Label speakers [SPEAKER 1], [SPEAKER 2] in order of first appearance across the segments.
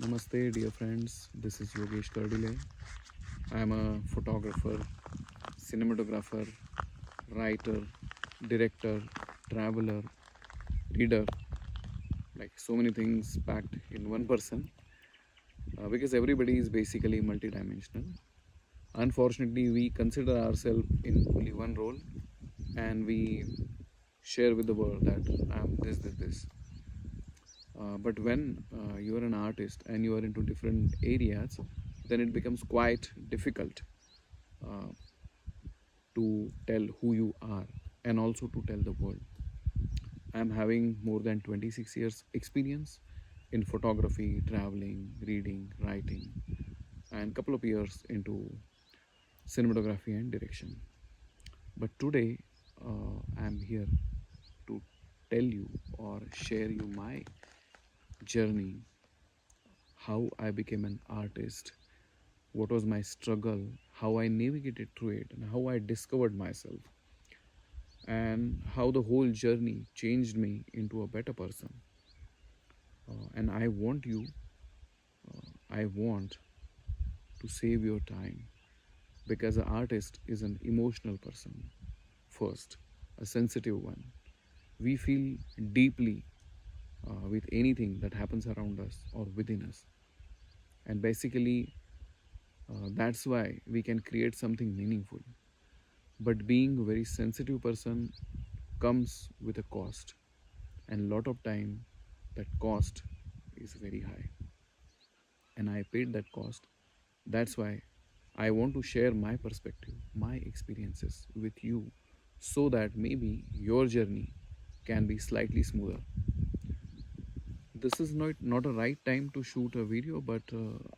[SPEAKER 1] Namaste, dear friends. This is Yogesh Kardile. I am a photographer, cinematographer, writer, director, traveler, reader, like so many things packed in one person because everybody is basically multidimensional. Unfortunately, we consider ourselves in only one role and we share with the world that I'm this. But when you are an artist and you are into different areas, then it becomes quite difficult uh, to tell who you are and also to tell the world. I'm having more than 26 years experience in photography, traveling, reading, writing, and couple of years into cinematography and direction. But today, I'm here to tell you or share you my journey, how I became an artist, what was my struggle, how I navigated through it, and how I discovered myself, and how the whole journey changed me into a better person. And I want to save your time because an artist is an emotional person first, a sensitive one. We feel deeply with anything that happens around us or within us, and basically, that's why we can create something meaningful. But being a very sensitive person comes with a cost, and lot of time that cost is very high, and I paid that cost. That's why I want to share my perspective, my experiences with you, so that maybe your journey can be slightly smoother. This is not a right time to shoot a video, but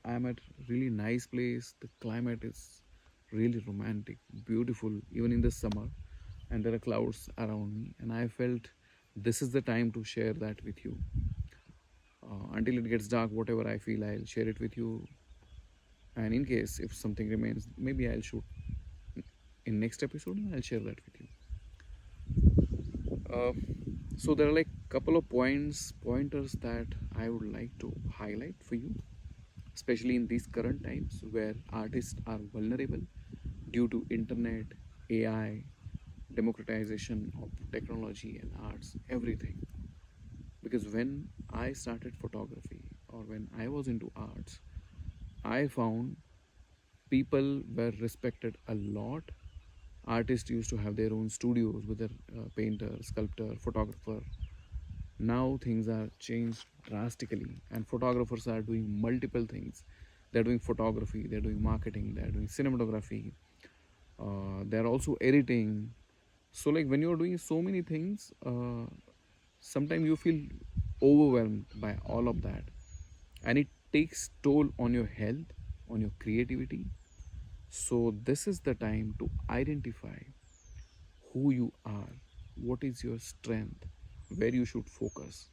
[SPEAKER 1] I'm at really nice place. The climate is really romantic, beautiful, even in the summer, and there are clouds around me, and I felt this is the time to share that with you. Until it gets dark, whatever I feel, I'll share it with you. And in case if something remains, maybe I'll shoot in next episode and I'll share that with you. Uh, so there are like couple of pointers that I would like to highlight for you, especially in these current times where artists are vulnerable due to internet, AI, democratization of technology and arts, everything. Because when I started photography or when I was into arts, I found people were respected a lot. Artists used to have their own studios with their painter, sculptor, photographer. Now things are changed drastically, and photographers are doing multiple things. They're doing photography, they're doing marketing, they're doing cinematography, they're also editing. So, like when you're doing so many things, sometimes you feel overwhelmed by all of that, and it takes toll on your health, on your creativity. So, this is the time to identify who you are, what is your strength, where you should focus.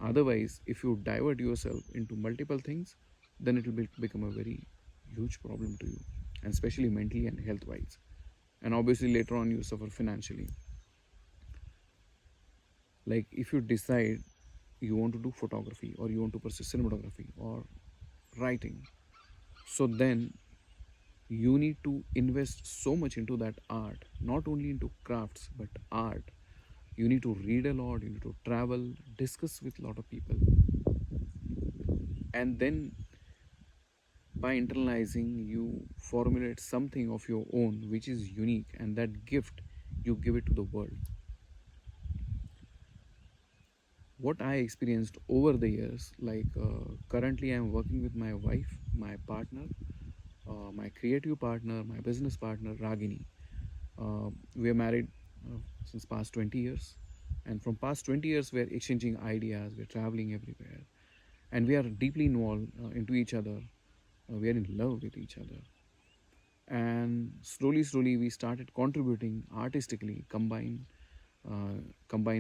[SPEAKER 1] Otherwise, if you divert yourself into multiple things, then it will become a very huge problem to you, and especially mentally and health wise. And obviously, later on, you suffer financially. Like if you decide you want to do photography or you want to pursue cinematography or writing, so then you need to invest so much into that art, not only into crafts but art. You need to read a lot, you need to travel, discuss with a lot of people, and then by internalizing you formulate something of your own which is unique, and that gift you give it to the world. What I experienced over the years, like currently I'm working with my wife, my partner, my creative partner, my business partner Ragini. We are married since past 20 years, and from past 20 years we're exchanging ideas, we're traveling everywhere, and we are deeply involved into each other. We are in love with each other, and slowly we started contributing artistically, combined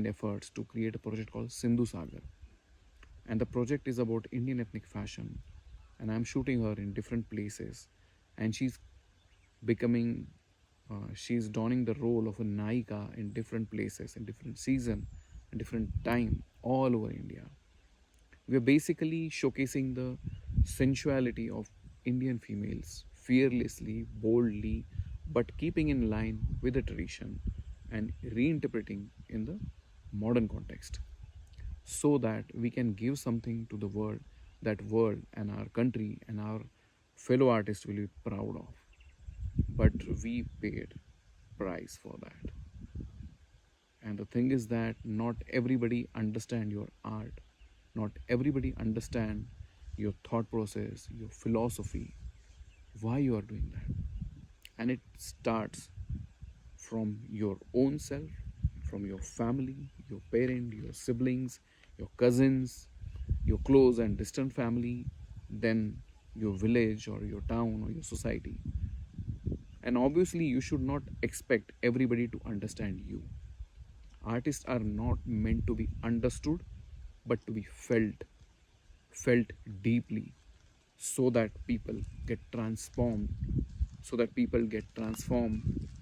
[SPEAKER 1] efforts to create a project called Sindhu Sagar. And the project is about Indian ethnic fashion, and I'm shooting her in different places, and becoming she's donning the role of a naika in different places, in different season, in different time, all over India. We are basically showcasing the sensuality of Indian females fearlessly, boldly, but keeping in line with the tradition and reinterpreting in the modern context so that we can give something to the world that world and our country and our fellow artists will be proud of. But we paid price for that. And the thing is that not everybody understand your art, not everybody understand your thought process, your philosophy, why you are doing that. And it starts from your own self, from your family, your parent, your siblings, your cousins, your close and distant family, then your village or your town or your society. And obviously you should not expect everybody to understand you. Artists are not meant to be understood but to be felt deeply, so that people get transformed,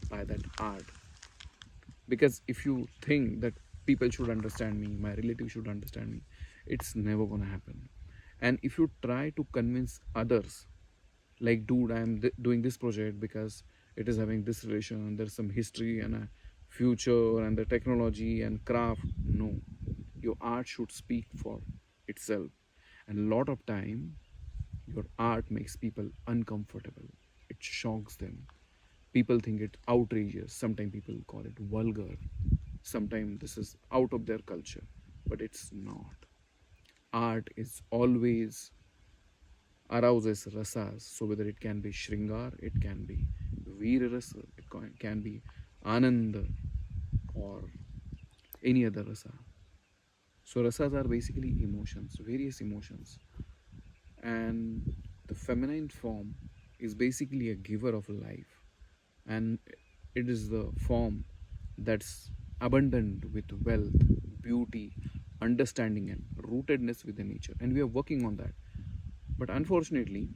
[SPEAKER 1] by that art. Because if you think that people should understand me, my relatives should understand me, it's never going to happen. And if you try to convince others, like, dude, I'm doing this project because it is having this relation, there's some history and a future and the technology and craft, no, your art should speak for itself. And a lot of time your art makes people uncomfortable, it shocks them. People think it outrageous, sometimes people call it vulgar, sometimes this is out of their culture, but it's not. Art is always arouses rasas, so whether it can be shringar, it can be veer rasa, can be ananda, or any other rasa. So rasas are basically emotions, various emotions. And the feminine form is basically a giver of life, and it is the form that's abundant with wealth, beauty, understanding, and rootedness with the nature. And we are working on that. But unfortunately,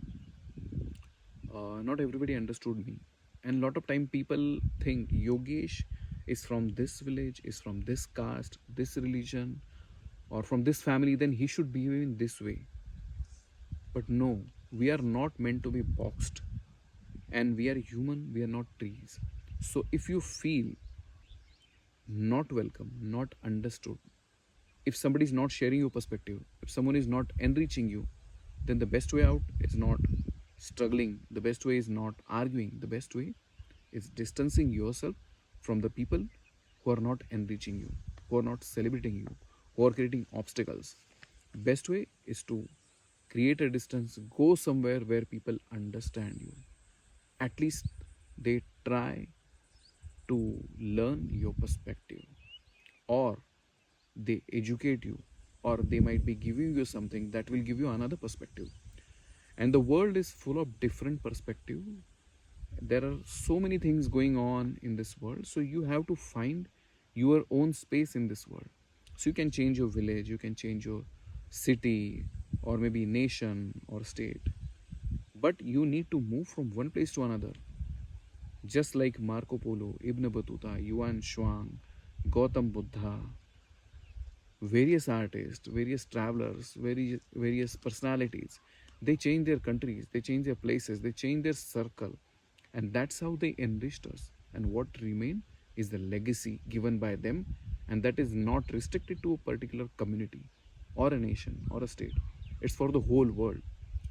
[SPEAKER 1] not everybody understood me. And a lot of time people think Yogesh is from this village, is from this caste, this religion, or from this family, then he should behave in this way. But no, we are not meant to be boxed. And we are human, we are not trees. So if you feel not welcome, not understood, if somebody is not sharing your perspective, if someone is not enriching you, then the best way out is not struggling, the best way is not arguing, the best way is distancing yourself from the people who are not enriching you, who are not celebrating you, who are creating obstacles. Best way is to create a distance, go somewhere where people understand you. At least they try to learn your perspective, or they educate you, or they might be giving you something that will give you another perspective. And the world is full of different perspective. There are so many things going on in this world, so you have to find your own space in this world. So you can change your village, you can change your city, or maybe nation or state, but you need to move from one place to another. Just like Marco Polo, Ibn Battuta, Yuan Shuang, Gautam Buddha, various artists, various travelers, various personalities, they change their countries, they change their places, they change their circle, and that's how they enriched us. And what remain is the legacy given by them, and that is not restricted to a particular community or a nation or a state. It's for the whole world.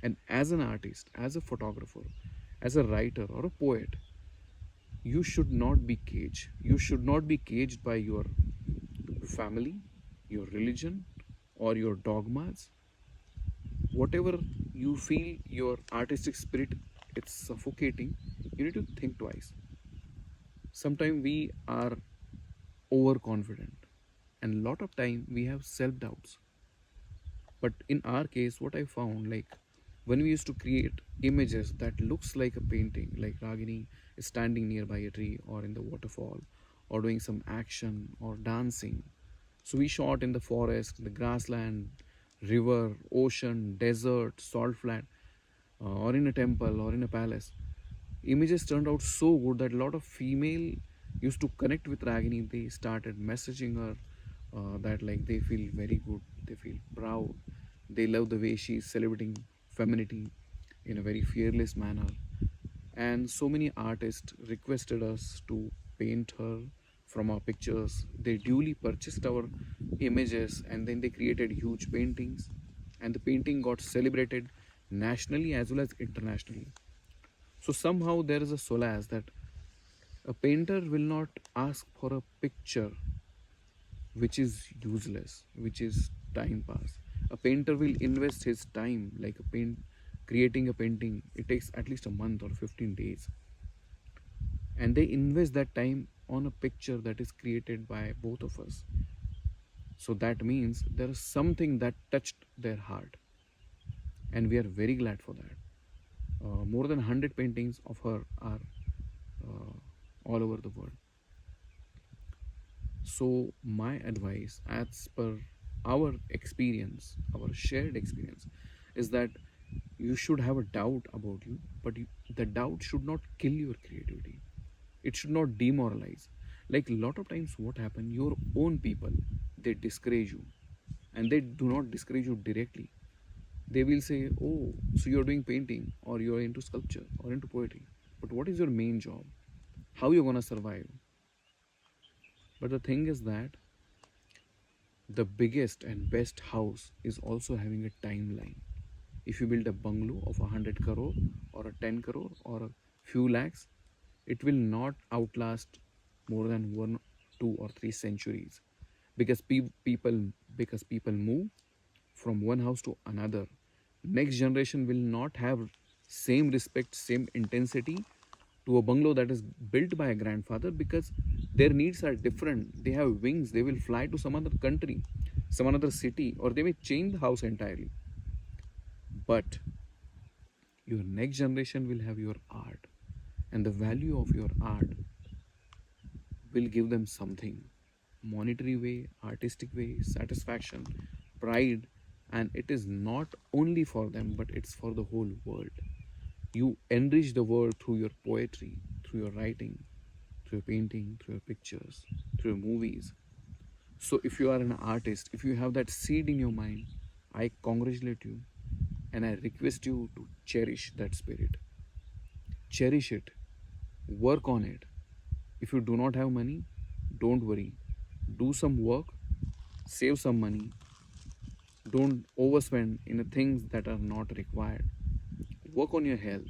[SPEAKER 1] And as an artist, as a photographer, as a writer or a poet, you should not be caged. You should not be caged by your family, your religion, or your dogmas. Whatever you feel your artistic spirit it's suffocating, you need to think twice. Sometimes we are overconfident, and a lot of time we have self doubts. But in our case, what I found, like, when we used to create images that looks like a painting, like Ragini is standing nearby a tree or in the waterfall or doing some action or dancing. So we shot in the forest, the grassland, river, ocean, desert, salt flat, or in a temple or in a palace. Images turned out so good that a lot of female used to connect with Ragini. They started messaging her that like they feel very good, they feel proud, They love the way she's celebrating femininity in a very fearless manner. And so many artists requested us to paint her from our pictures. They duly purchased our images and then they created huge paintings. And the painting got celebrated nationally as well as internationally. So somehow there is a solace that a painter will not ask for a picture which is useless, which is time pass. A painter will invest his time like a paint creating a painting. It takes at least a month or 15 days. And they invest that time on a picture that is created by both of us. So that means there is something that touched their heart. And we are very glad for that. More than 100 paintings of her are uh, all over the world. So, my advice, as per our experience, our shared experience, is that you should have a doubt about you, but the doubt should not kill your creativity. It should not demoralize. Like a lot of times, what happen? Your own people they discourage you, and they do not discourage you directly. They will say, "Oh, so you're doing painting, or you're into sculpture, or into poetry. But what is your main job? How you're gonna survive?" But the thing is that the biggest and best house is also having a timeline. If you build a bungalow of 100 crore or a 10 crore or a few lakhs, it will not outlast more than 1, 2, or 3 centuries because people move from one house to another. Next generation will not have same respect, same intensity to a bungalow that is built by a grandfather because their needs are different. They have wings, they will fly to some other country, some another city, or they may change the house entirely. But your next generation will have your art, and the value of your art will give them something monetary way, artistic way, satisfaction, pride, and it is not only for them but it's for the whole world. You enrich the world through your poetry, through your writing, through your painting, through your pictures, through your movies. So if you are an artist, if you have that seed in your mind, I congratulate you and I request you to cherish that spirit. Cherish it, work on it. If you do not have money, don't worry. Do some work, save some money. Don't overspend in the things that are not required. Work on your health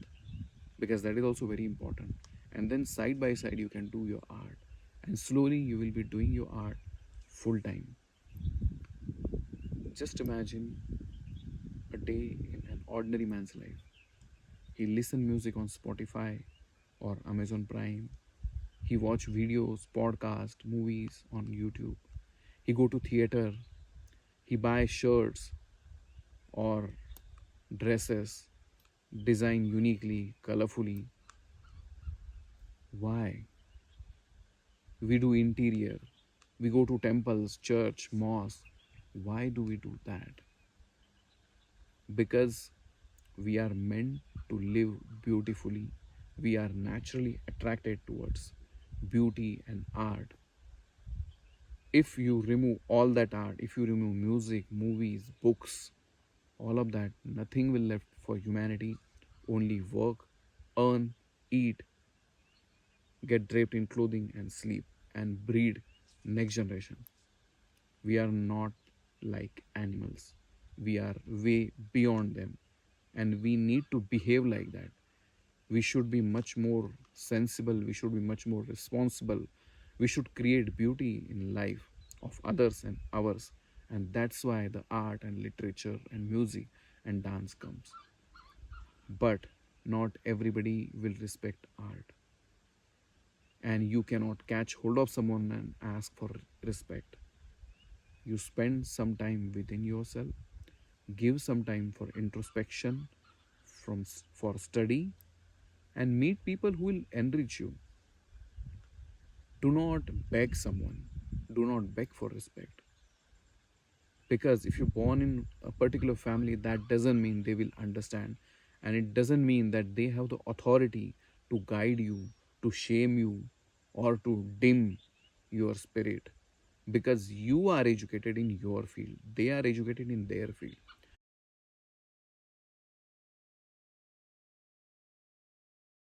[SPEAKER 1] because that is also very important. And then side by side, you can do your art. And slowly, you will be doing your art full time. Just imagine a day in an ordinary man's life. He listen music on Spotify or Amazon Prime. He watch videos, podcast, movies on YouTube. He go to theater. He buy shirts or dresses designed uniquely, colorfully. Why? We do interior. We go to temples, church, mosque. Why do we do that? Because we are meant to live beautifully. We are naturally attracted towards beauty and art. If you remove all that art, if you remove music, movies, books, all of that, nothing will left for humanity. Only work, earn, eat, get draped in clothing and sleep and breed next generation. We are not like animals. We are way beyond them and we need to behave like that. We should be much more sensible, we should be much more responsible. We should create beauty in life of others and ours, and that's why the art and literature and music and dance comes. But not everybody will respect art, and you cannot catch hold of someone and ask for respect. You spend some time within yourself, give some time for introspection, for study, and meet people who will enrich you. Do not beg someone. Do not beg for respect. Because if you're born in a particular family, that doesn't mean they will understand. And it doesn't mean that they have the authority to guide you, to shame you, or to dim your spirit. Because you are educated in your field, they are educated in their field.